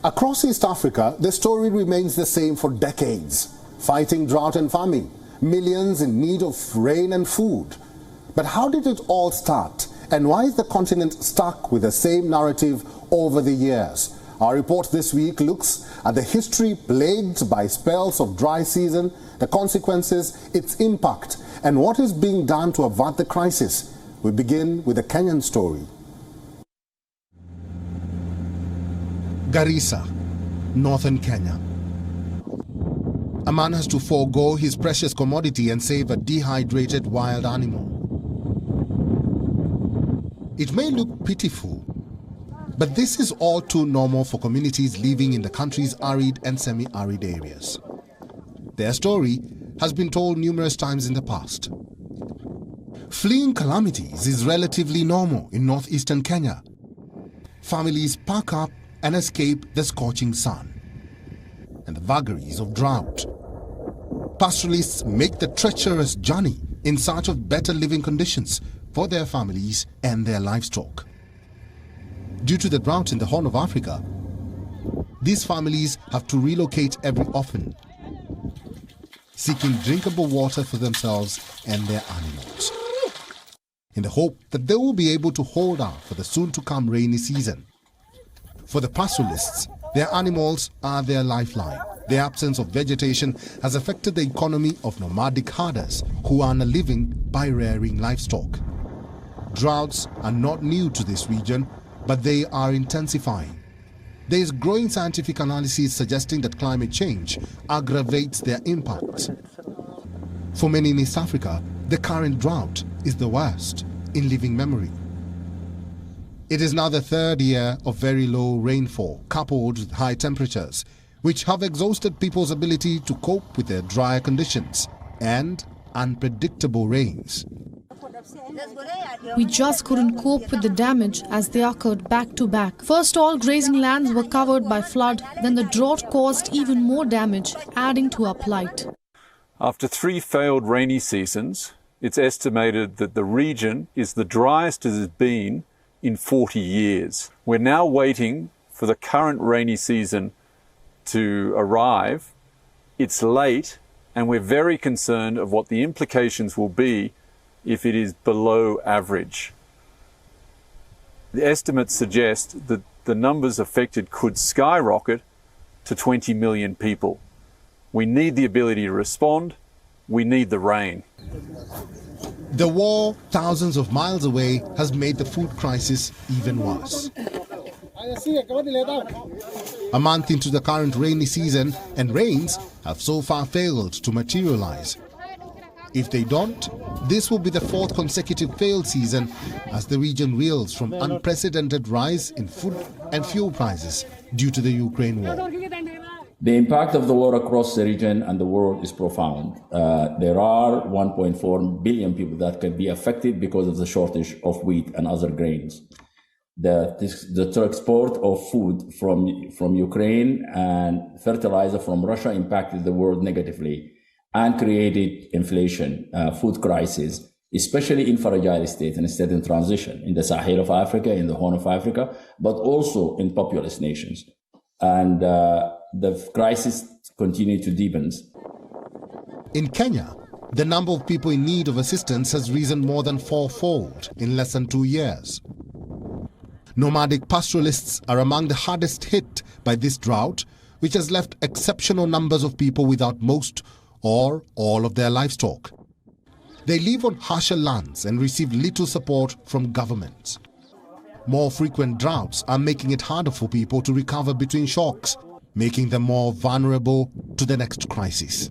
Across East Africa, the story remains the same for decades. Fighting drought and famine, millions in need of rain and food. But how did it all start? And why is the continent stuck with the same narrative over the years? Our report this week looks at the history plagued by spells of dry season, the consequences, its impact, and what is being done to avert the crisis. We begin with the Kenyan story. Garissa, northern Kenya. A man has to forego his precious commodity and save a dehydrated wild animal. It may look pitiful, but this is all too normal for communities living in the country's arid and semi-arid areas. Their story has been told numerous times in the past. Fleeing calamities is relatively normal in northeastern Kenya. Families pack up and escape the scorching sun and the vagaries of drought. Pastoralists make the treacherous journey in search of better living conditions for their families and their livestock. Due to the drought in the Horn of Africa, these families have to relocate every often, seeking drinkable water for themselves and their animals, in the hope that they will be able to hold out for the soon-to-come rainy season. For the pastoralists, their animals are their lifeline. The absence of vegetation has affected the economy of nomadic herders who earn a living by rearing livestock. Droughts are not new to this region, but they are intensifying. There is growing scientific analysis suggesting that climate change aggravates their impact. For many in East Africa, the current drought is the worst in living memory. It is now the third year of very low rainfall, coupled with high temperatures, which have exhausted people's ability to cope with their drier conditions and unpredictable rains. We just couldn't cope with the damage as they occurred back to back. First, all grazing lands were covered by flood, then the drought caused even more damage, adding to our plight. After 3 failed rainy seasons, it's estimated that the region is the driest it has been in 40 years. We're now waiting for the current rainy season to arrive. It's late, and we're very concerned of what the implications will be if it is below average. The estimates suggest that the numbers affected could skyrocket to 20 million people. We need the ability to respond. We need the rain. The war, thousands of miles away, has made the food crisis even worse. A month into the current rainy season, and rains have so far failed to materialize. If they don't, this will be the 4th consecutive failed season as the region reels from unprecedented rise in food and fuel prices due to the Ukraine war. The impact of the war across the region and the world is profound. There are 1.4 billion people that can be affected because of the shortage of wheat and other grains. The export of food from Ukraine and fertilizer from Russia impacted the world negatively and created inflation, food crisis, especially in fragile states and states in transition, in the Sahel of Africa, in the Horn of Africa, but also in populous nations. And the crisis continues to deepen. In Kenya, the number of people in need of assistance has risen more than 4-fold in less than 2 years. Nomadic pastoralists are among the hardest hit by this drought, which has left exceptional numbers of people without most or all of their livestock. They live on harsher lands and receive little support from governments. More frequent droughts are making it harder for people to recover between shocks, making them more vulnerable to the next crisis.